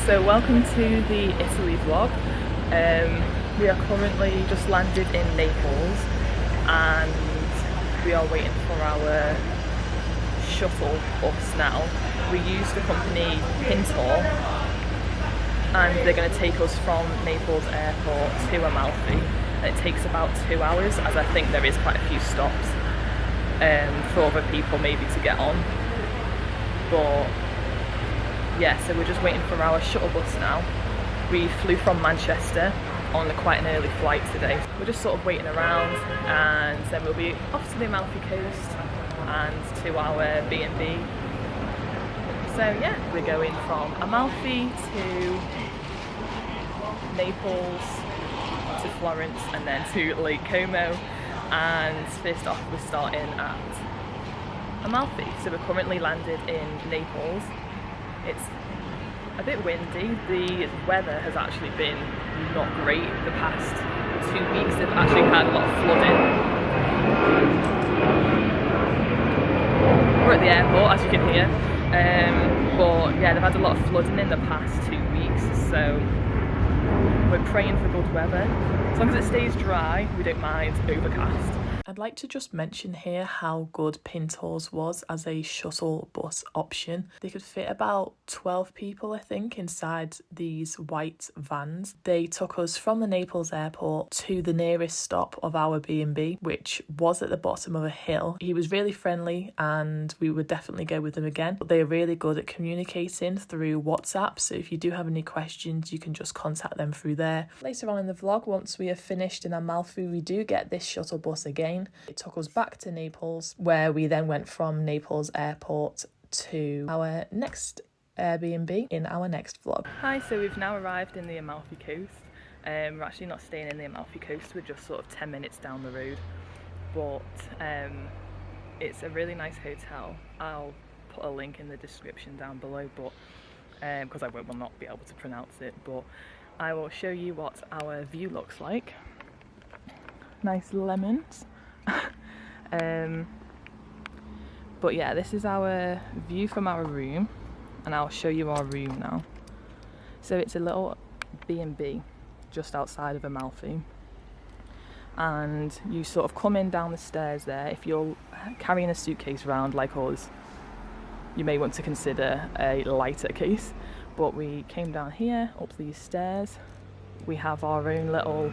So welcome to the Italy vlog. We are currently just landed in Naples and we are waiting for our shuttle bus now. We use the company Pintor and they're going to take us from Naples airport to Amalfi. And it takes about 2 hours, as I think there is quite a few stops for other people maybe to get on. But yeah, so we're just waiting for our shuttle bus now. We flew from Manchester on quite an early flight today. We're just sort of waiting around and then we'll be off to the Amalfi coast and to our B&B. So yeah, we're going from Amalfi to Naples to Florence and then to Lake Como, and first off we're starting at Amalfi. So we're currently landed in Naples. It's a bit windy. The weather has actually been not great the past 2 weeks. They've actually had a lot of flooding. We're at the airport, as you can hear. But yeah, they've had a lot of flooding in the past 2 weeks, so we're praying for good weather. As long as it stays dry, we don't mind overcast. I'd like to just mention here how good Pintor's was as a shuttle bus option. They could fit about 12 people, I think, inside these white vans. They took us from the Naples airport to the nearest stop of our B&B, which was at the bottom of a hill. He was really friendly and we would definitely go with him again. But they're really good at communicating through WhatsApp, so if you do have any questions, you can just contact them through there. Later on in the vlog, once we have finished in Amalfi, we do get this shuttle bus again. It took us back to Naples, where we then went from Naples airport to our next Airbnb in our next vlog. Hi, so we've now arrived in the Amalfi coast. We're actually not staying in the Amalfi coast, we're just sort of 10 minutes down the road. But it's a really nice hotel. I'll put a link in the description down below, but because I will not be able to pronounce it, but I will show you what our view looks like. Nice lemons. But yeah, this is our view from our room, and I'll show you our room now. So it's a little B&B just outside of Amalfi, and you sort of come in down the stairs there. If you're carrying a suitcase around like us, you may want to consider a lighter case, but we came down here up these stairs. We have our own little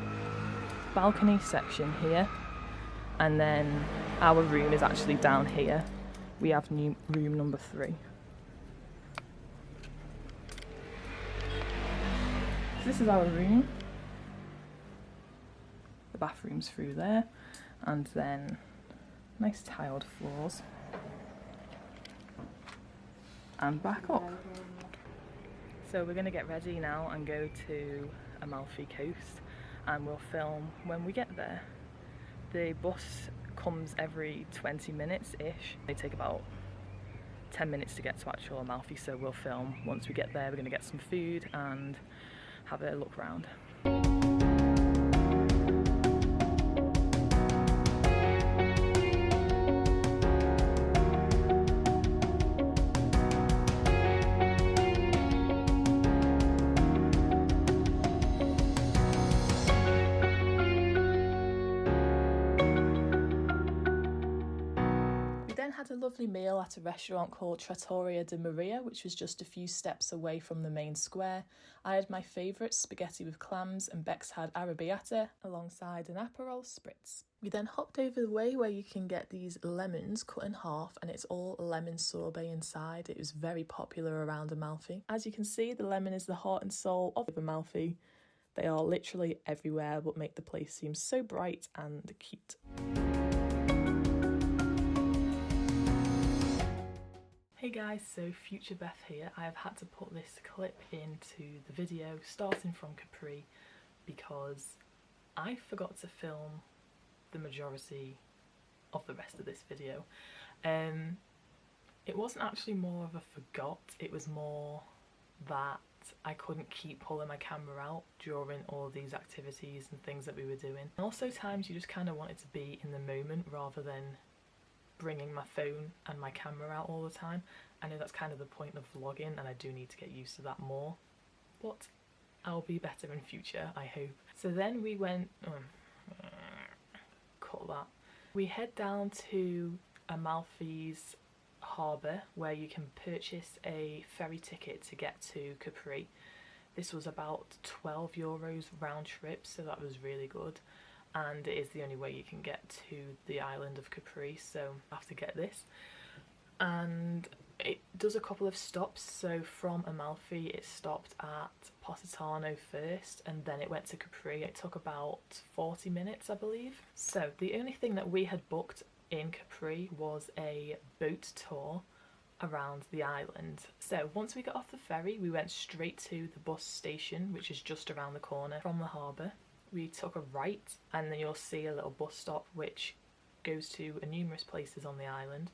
balcony section here, and then our room is actually down here. We have room number 3. So this is our room. The bathroom's through there, and then nice tiled floors. And back up. So we're going to get ready now and go to Amalfi Coast, and we'll film when we get there. The bus comes every 20 minutes-ish. They take about 10 minutes to get to actual Amalfi, so we'll film once we get there. We're going to get some food and have a look around. Had a lovely meal at a restaurant called Trattoria di Maria, which was just a few steps away from the main square. I had my favourite spaghetti with clams, and Bex had arrabbiata alongside an Aperol spritz. We then hopped over the way where you can get these lemons cut in half, and it's all lemon sorbet inside. It was very popular around Amalfi. As you can see, the lemon is the heart and soul of Amalfi. They are literally everywhere, but make the place seem so bright and cute. Hey guys, so Future Beth here. I have had to put this clip into the video starting from Capri because I forgot to film the majority of the rest of this video. It wasn't actually more of a forgot, it was more that I couldn't keep pulling my camera out during all these activities and things that we were doing. And also times you just kind of wanted to be in the moment rather than bringing my phone and my camera out all the time. I know that's kind of the point of vlogging, and I do need to get used to that more. but I'll be better in future, I hope. So then we went, cut that. We head down to Amalfi's harbour where you can purchase a ferry ticket to get to Capri. This was about €12 round trip, so that was really good. And it is the only way you can get to the island of Capri, so I have to get this. And it does a couple of stops, so from Amalfi it stopped at Positano first and then it went to Capri. It took about 40 minutes, I believe. So the only thing that we had booked in Capri was a boat tour around the island. So once we got off the ferry we went straight to the bus station, which is just around the corner from the harbour. We took a right and then you'll see a little bus stop which goes to numerous places on the island.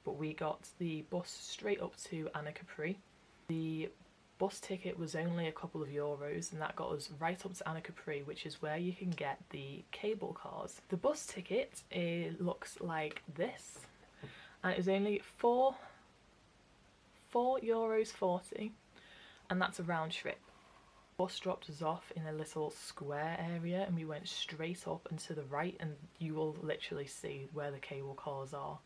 But we got the bus straight up to Anna Capri. The bus ticket was only a couple of euros and that got us right up to Anna Capri, which is where you can get the cable cars. The bus ticket, it looks like this and it was only €4.40 and that's a round trip. Bus dropped us off in a little square area and we went straight up and to the right and you will literally see where the cable cars are.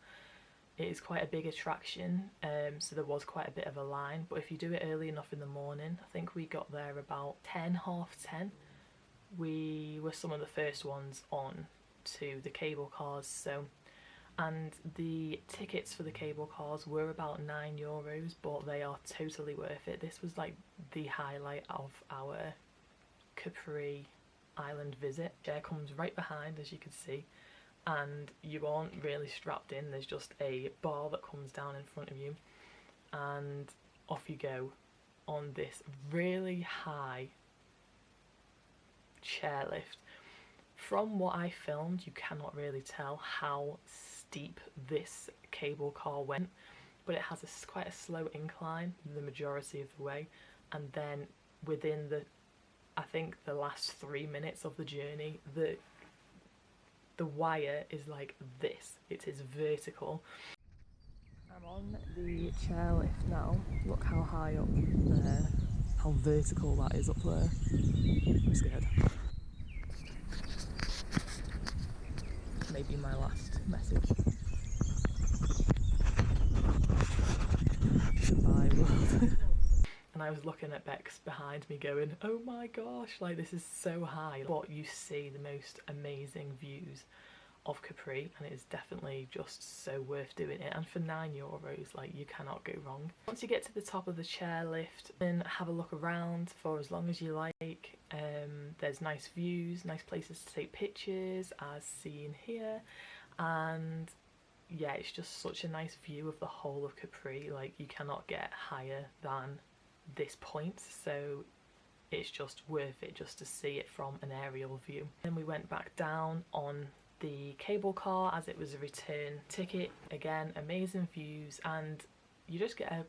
It is quite a big attraction, so there was quite a bit of a line, but if you do it early enough in the morning, I think we got there about 10, half 10. We were some of the first ones on to the cable cars, so, and the tickets for the cable cars were about €9, but they are totally worth it. This was like the highlight of our Capri island visit. Chair comes right behind, as you can see, and you aren't really strapped in. There's just a bar that comes down in front of you and off you go on this really high chairlift. From what I filmed you cannot really tell how steep this cable car went, but it has quite a slow incline the majority of the way, and then within I think the last 3 minutes of the journey the wire is like this. It is vertical. I'm on the chairlift now. Look how high up there, how vertical that is up there. I'm scared. Maybe my last message. Goodbye world. And I was looking at Bex behind me going, oh my gosh, like this is so high. But you see the most amazing views of Capri and it is definitely just so worth doing it, and for €9 like you cannot go wrong. Once you get to the top of the chairlift then have a look around for as long as you like. There's nice views, nice places to take pictures as seen here, and yeah, it's just such a nice view of the whole of Capri. Like you cannot get higher than this point, so it's just worth it just to see it from an aerial view. Then we went back down on the cable car as it was a return ticket. Again, amazing views, and you just get a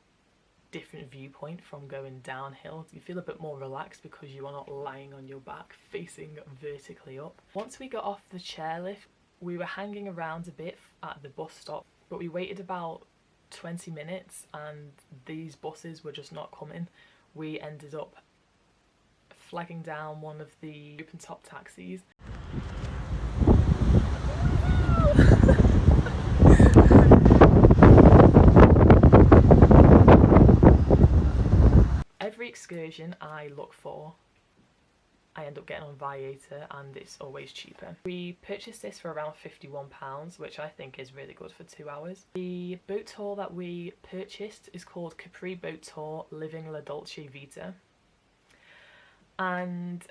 different viewpoint from going downhill. You feel a bit more relaxed because you are not lying on your back facing vertically up. Once we got off the chairlift we were hanging around a bit at the bus stop, but we waited about 20 minutes and these buses were just not coming. We ended up flagging down one of the open top taxis. Every excursion I look for, I end up getting on Viator and it's always cheaper. We purchased this for around £51, which I think is really good for 2 hours. The boat tour that we purchased is called Capri Boat Tour Living La Dolce Vita. And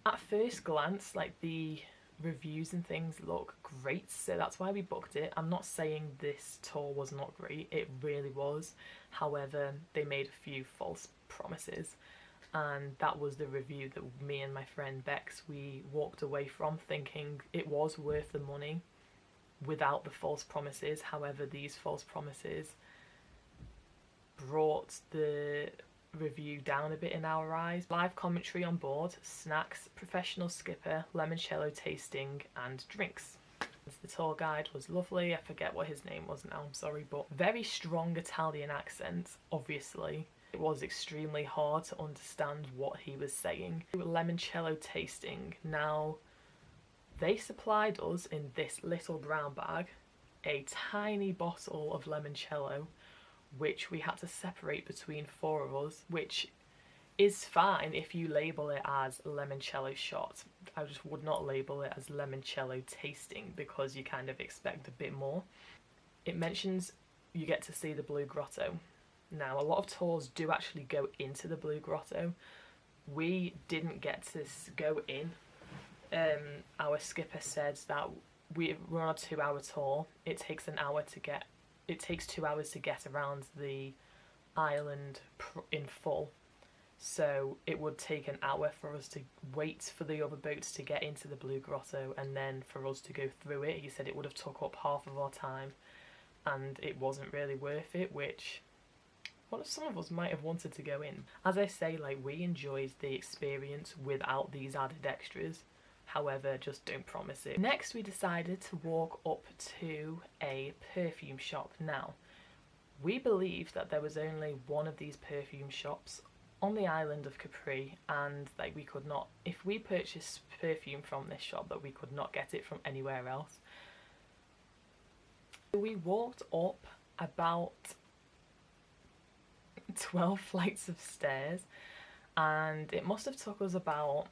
at first glance, like the reviews and things look great, so that's why we booked it. I'm not saying this tour was not great, it really was. However, they made a few false promises, and that was the review that me and my friend Bex, we walked away from thinking it was worth the money without the false promises. However, these false promises brought the review down a bit in our eyes. Live commentary on board, snacks, professional skipper, limoncello tasting and drinks. The tour guide was lovely. I forget what his name was now, I'm sorry, but very strong Italian accent, obviously. It was extremely hard to understand what he was saying. Limoncello tasting. Now, they supplied us in this little brown bag a tiny bottle of limoncello, which we had to separate between 4 of us, which is fine if you label it as limoncello shot. I just would not label it as limoncello tasting because you kind of expect a bit more. It mentions you get to see the Blue Grotto. Now, a lot of tours do actually go into the Blue Grotto. We didn't get to go in. Our skipper said that we're on a 2-hour tour. It takes 2 hours to get around the island in full. So it would take an hour for us to wait for the other boats to get into the Blue Grotto and then for us to go through it. He said it would have took up half of our time and it wasn't really worth it, which some of us might have wanted to go in. As I say, like, we enjoyed the experience without these added extras. However, just don't promise it. Next, we decided to walk up to a perfume shop. Now, we believed that there was only one of these perfume shops on the island of Capri, and like we could not, if we purchased perfume from this shop, that we could not get it from anywhere else. We walked up about 12 flights of stairs and it must have took us about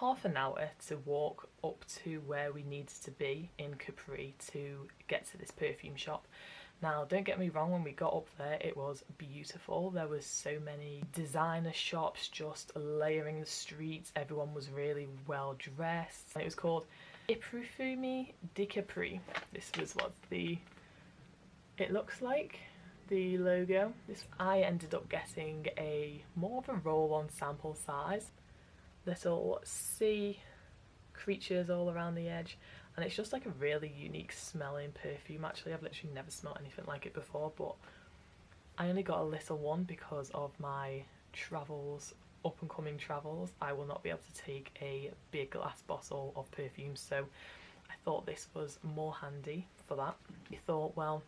half an hour to walk up to where we needed to be in Capri to get to this perfume shop. Now, don't get me wrong, when we got up there, it was beautiful. There was so many designer shops just layering the streets. Everyone was really well dressed. And it was called I Profumi di Capri. This was what it looks like, the logo. I ended up getting a more of a roll-on sample size. Little sea creatures all around the edge. And it's just like a really unique smelling perfume. Actually, I've literally never smelled anything like it before, but I only got a little one because of my travels, up and coming travels. I will not be able to take a big glass bottle of perfume, so I thought this was more handy for that. We thought, well,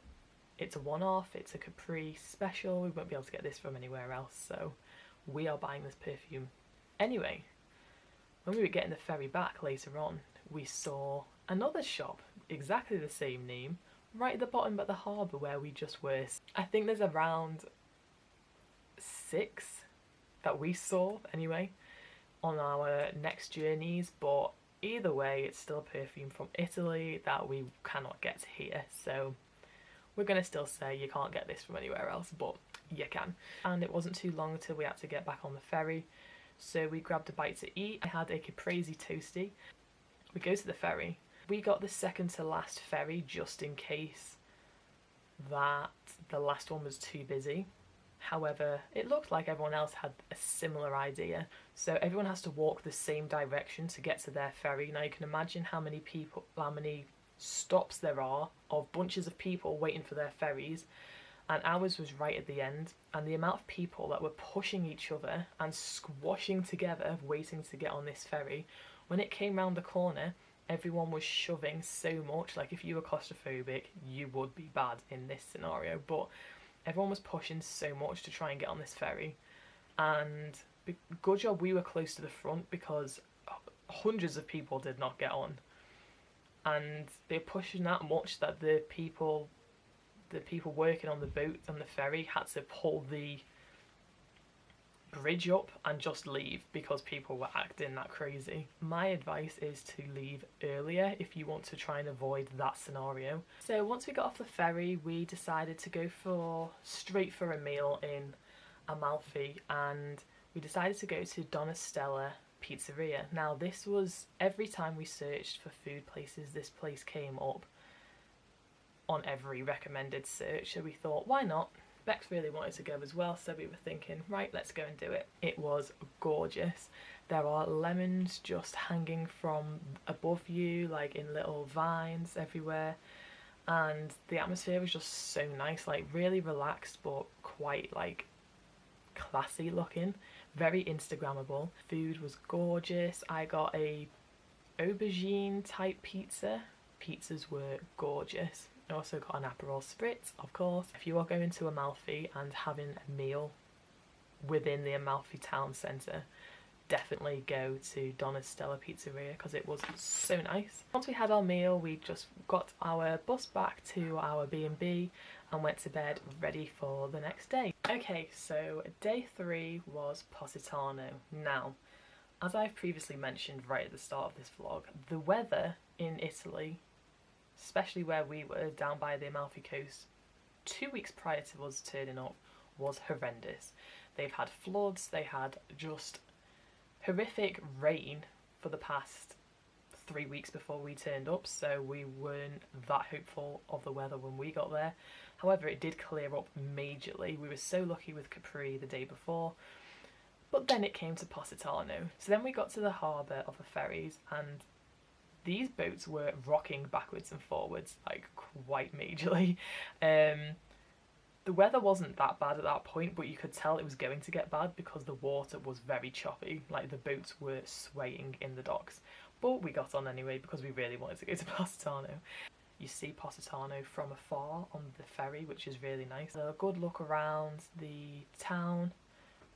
it's a one-off, it's a Capri special, we won't be able to get this from anywhere else, so we are buying this perfume. Anyway, when we were getting the ferry back later on, we saw another shop, exactly the same name, right at the bottom at the harbour where we just were. I think there's around 6 that we saw anyway on our next journeys, but either way it's still a perfume from Italy that we cannot get here, so we're going to still say you can't get this from anywhere else, but you can. And it wasn't too long until we had to get back on the ferry, so we grabbed a bite to eat. I had a caprese toasty. We go to the ferry. We got the second to last ferry just in case that the last one was too busy. However, it looked like everyone else had a similar idea. So everyone has to walk the same direction to get to their ferry. Now you can imagine how many stops there are of bunches of people waiting for their ferries. And ours was right at the end. And the amount of people that were pushing each other and squashing together waiting to get on this ferry, when it came round the corner, everyone was shoving so much. Like, if you were claustrophobic, you would be bad in this scenario. But everyone was pushing so much to try and get on this ferry. And good job we were close to the front because hundreds of people did not get on. And they're pushing that much that the people working on the boat on the ferry had to pull the bridge up and just leave because people were acting that crazy. My advice is to leave earlier if you want to try and avoid that scenario. So once we got off the ferry, we decided to go straight for a meal in Amalfi, and we decided to go to Donatella Pizzeria. Now this was, every time we searched for food places, this place came up on every recommended search, so we thought, why not? Bex really wanted to go as well, so we were thinking, right, let's go and do it. It was gorgeous. There are lemons just hanging from above you, like in little vines everywhere, and the atmosphere was just so nice, like really relaxed but quite like classy looking, very Instagrammable. Food was gorgeous. I got a aubergine type pizza. Pizzas were gorgeous. I also got an Aperol Spritz, of course. If you are going to Amalfi and having a meal within the Amalfi town centre, definitely go to Donna's Stella Pizzeria because it was so nice. Once we had our meal, we just got our bus back to our B&B and went to bed ready for the next day. Okay, so day 3 was Positano. Now, as I've previously mentioned right at the start of this vlog, the weather in Italy, especially where we were down by the Amalfi coast 2 weeks prior to us turning up, was horrendous. They've had floods, they had just horrific rain for the past 3 weeks before we turned up, so we weren't that hopeful of the weather when we got there. However, it did clear up majorly. We were so lucky with Capri the day before, but then it came to Positano. So then we got to the harbour of the ferries, and these boats were rocking backwards and forwards, like quite majorly. The weather wasn't that bad at that point, but you could tell it was going to get bad because the water was very choppy, like the boats were swaying in the docks. But we got on anyway because we really wanted to go to Positano. You see Positano from afar on the ferry, which is really nice. A good look around the town.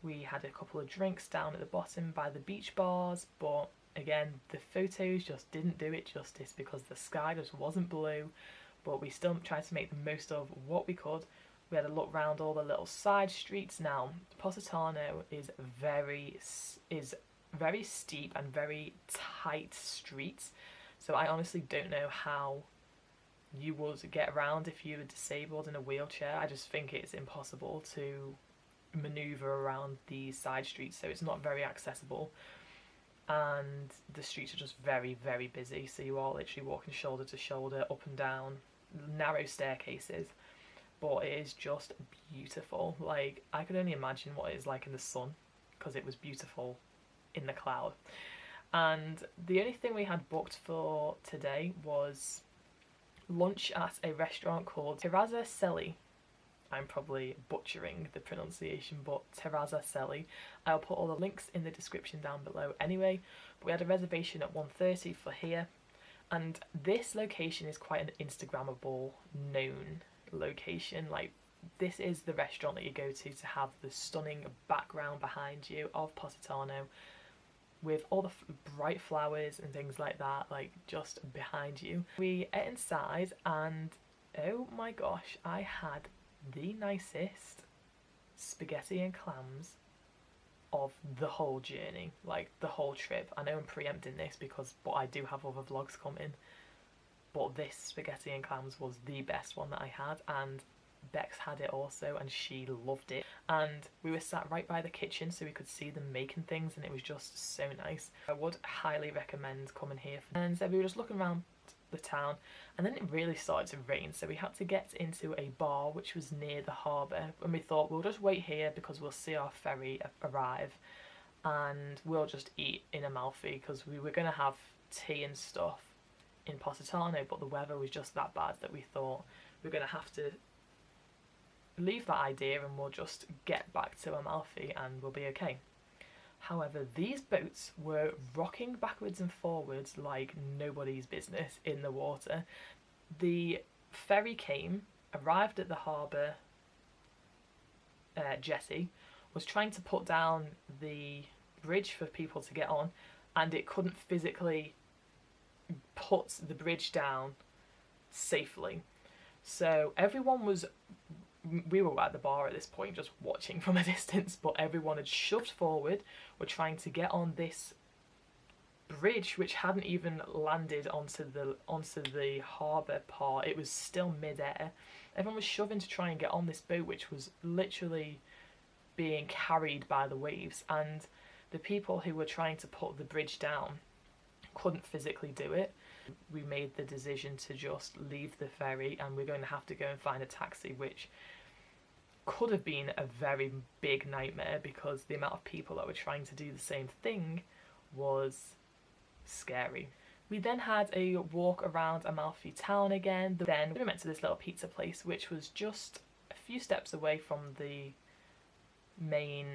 We had a couple of drinks down at the bottom by the beach bars, but again, the photos just didn't do it justice because the sky just wasn't blue, but we still tried to make the most of what we could. We had a look round all the little side streets. Now, Positano is very steep and very tight streets, so I honestly don't know how you would get around if you were disabled in a wheelchair. I just think it's impossible to manoeuvre around these side streets, so it's not very accessible, and the streets are just very, very busy, so you are literally walking shoulder to shoulder up and down narrow staircases. But it is just beautiful. Like, I could only imagine what it is like in the sun because it was beautiful in the cloud. And the only thing we had booked for today was lunch at a restaurant called Terrazza Celli. I'm probably butchering the pronunciation, but Terrazza Celli. I'll put all the links in the description down below anyway. But we had a reservation at 1:30 for here, and this location is quite an Instagrammable known location. Like, this is the restaurant that you go to have the stunning background behind you of Positano with all the bright flowers and things like that, like just behind you. We ate inside and oh my gosh, I had the nicest spaghetti and clams of the whole journey, like the whole trip. I know I'm preempting this but I do have other vlogs coming, but this spaghetti and clams was the best one that I had, and Bex had it also and she loved it. And we were sat right by the kitchen so we could see them making things, and it was just so nice. I would highly recommend coming here. And so we were just looking around the town, and then it really started to rain, so we had to get into a bar which was near the harbour, and we thought we'll just wait here because we'll see our ferry arrive and we'll just eat in Amalfi because we were going to have tea and stuff in Positano, but the weather was just that bad that we thought we're going to have to leave that idea and we'll just get back to Amalfi and we'll be okay. However, these boats were rocking backwards and forwards like nobody's business in the water. The ferry came, arrived at the harbour jetty, was trying to put down the bridge for people to get on, and it couldn't physically put the bridge down safely. So everyone was, we were at the bar at this point just watching from a distance, but everyone had shoved forward, were trying to get on this bridge which hadn't even landed onto the harbour part. It was still mid-air. Everyone was shoving to try and get on this boat which was literally being carried by the waves, and the people who were trying to put the bridge down couldn't physically do it. We made the decision to just leave the ferry, and we're going to have to go and find a taxi, which could have been a very big nightmare because the amount of people that were trying to do the same thing was scary. We then had a walk around Amalfi town again. Then we went to this little pizza place which was just a few steps away from the main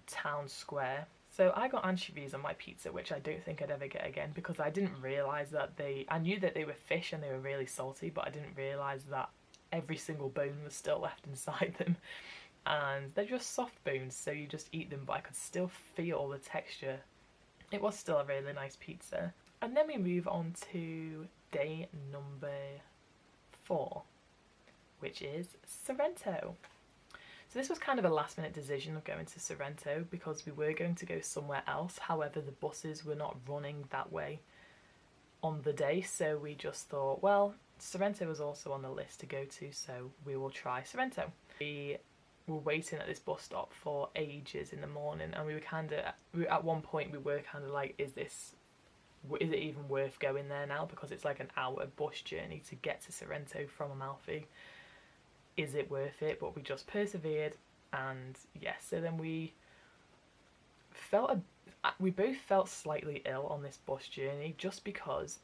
town square. So I got anchovies on my pizza, which I don't think I'd ever get again because I didn't realise that I knew that they were fish and they were really salty, but I didn't realise that every single bone was still left inside them. and they're just soft bones, so you just eat them, but I could still feel the texture. It was still a really nice pizza. And then we move on to day number 4, which is Sorrento. So this was kind of a last minute decision of going to Sorrento because we were going to go somewhere else. However, the buses were not running that way on the day, so we just thought, well, Sorrento was also on the list to go to, so we will try Sorrento. We were waiting at this bus stop for ages in the morning, and we were at one point we were kind of like, is it even worth going there now, because it's like an hour bus journey to get to Sorrento from Amalfi. Is it worth it? But we just persevered, and yes, so then we both felt slightly ill on this bus journey, just because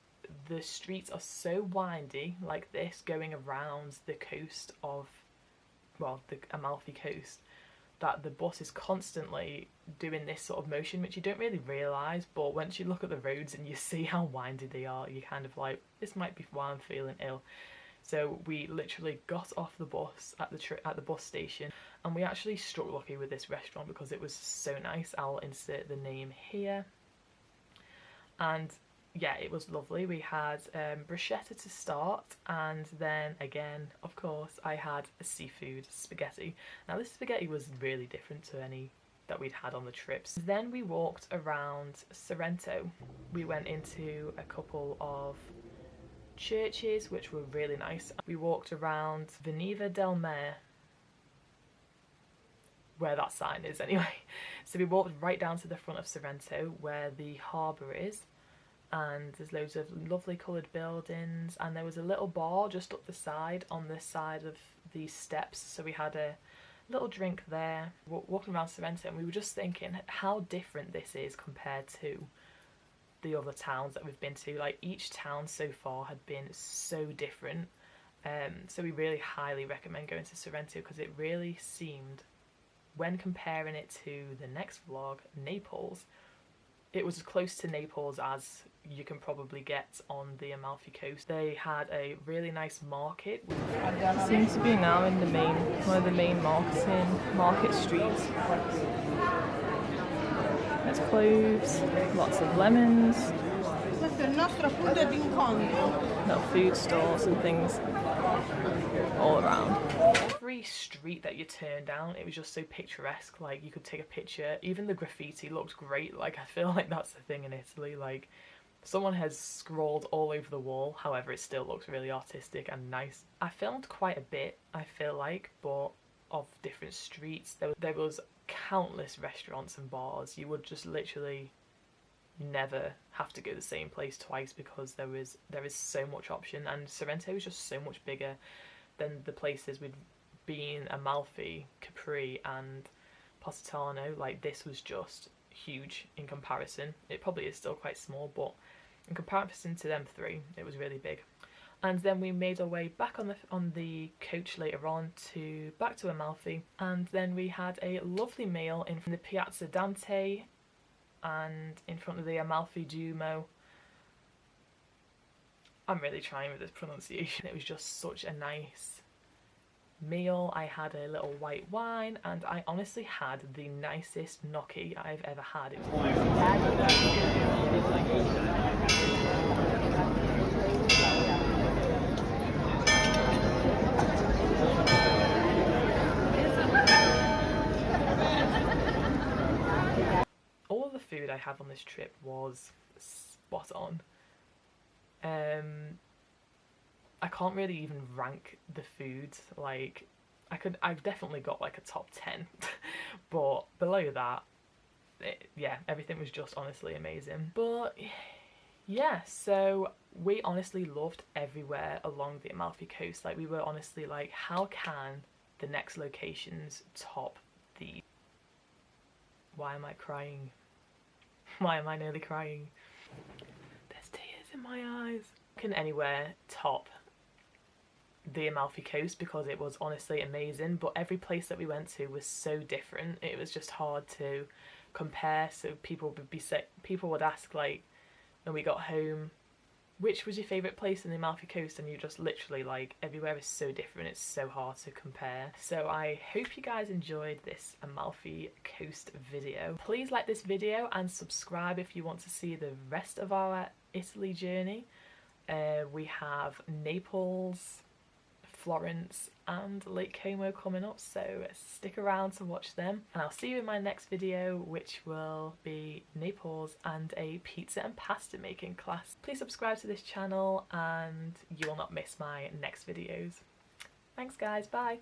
the streets are so windy like this, going around the coast of, well, the Amalfi coast, that the bus is constantly doing this sort of motion, which you don't really realise, but once you look at the roads and you see how windy they are, you're kind of like, this might be why I'm feeling ill. So we literally got off the bus at the bus station, and we actually struck lucky with this restaurant because it was so nice. I'll insert the name here. And yeah, it was lovely. We had bruschetta to start, and then again, of course, I had a seafood spaghetti. Now this spaghetti was really different to any that we'd had on the trips. Then we walked around Sorrento. We went into a couple of churches which were really nice. We walked around Veniva del Mare, where that sign is anyway. So we walked right down to the front of Sorrento where the harbour is, and there's loads of lovely coloured buildings, and there was a little bar just up the side on the side of these steps, so we had a little drink there walking around Sorrento, and we were just thinking how different this is compared to the other towns that we've been to. Like, each town so far had been so different, so we really highly recommend going to Sorrento, because it really seemed, when comparing it to the next vlog, Naples, it was as close to Naples as you can probably get on the Amalfi coast. They had a really nice market. It seems to be now in one of the main market streets. There's cloves, lots of lemons, little food stalls and things all around. Every street that you turn down, it was just so picturesque. Like, you could take a picture. Even the graffiti looked great. Like, I feel like that's the thing in Italy. Like, someone has scrawled all over the wall. However, it still looks really artistic and nice. I filmed quite a bit, I feel like, but of different streets. There was countless restaurants and bars. You would just literally never have to go the same place twice, because there is so much option, and Sorrento is just so much bigger than the places we'd been. Amalfi, Capri and Positano, like, this was just huge in comparison. It probably is still quite small, but in comparison to them three, it was really big. And then we made our way back on the coach later on back to Amalfi, and then we had a lovely meal in the Piazza Dante and in front of the Amalfi Duomo. I'm really trying with this pronunciation. It was just such a nice meal. I had a little white wine, and I honestly had the nicest gnocchi I've ever had. It was all of the food I had on this trip was spot on. I can't really even rank the foods. Like, I've definitely got like a top 10, but below that, yeah, everything was just honestly amazing. But yeah, so we honestly loved everywhere along the Amalfi coast. Like, we were honestly like, how can the next locations top the... Why am I crying? Why am I nearly crying? There's tears in my eyes. Can anywhere top the Amalfi coast, because it was honestly amazing, but every place that we went to was so different. It was just hard to compare. So people would ask, like, when we got home, which was your favourite place in the Amalfi Coast, and you just literally like everywhere is so different, it's so hard to compare. So I hope you guys enjoyed this Amalfi Coast video. Please like this video and subscribe if you want to see the rest of our Italy journey. We have Naples, Florence and Lake Como coming up, so stick around to watch them, and I'll see you in my next video, which will be Naples and a pizza and pasta making class. Please subscribe to this channel and you will not miss my next videos. Thanks guys, bye!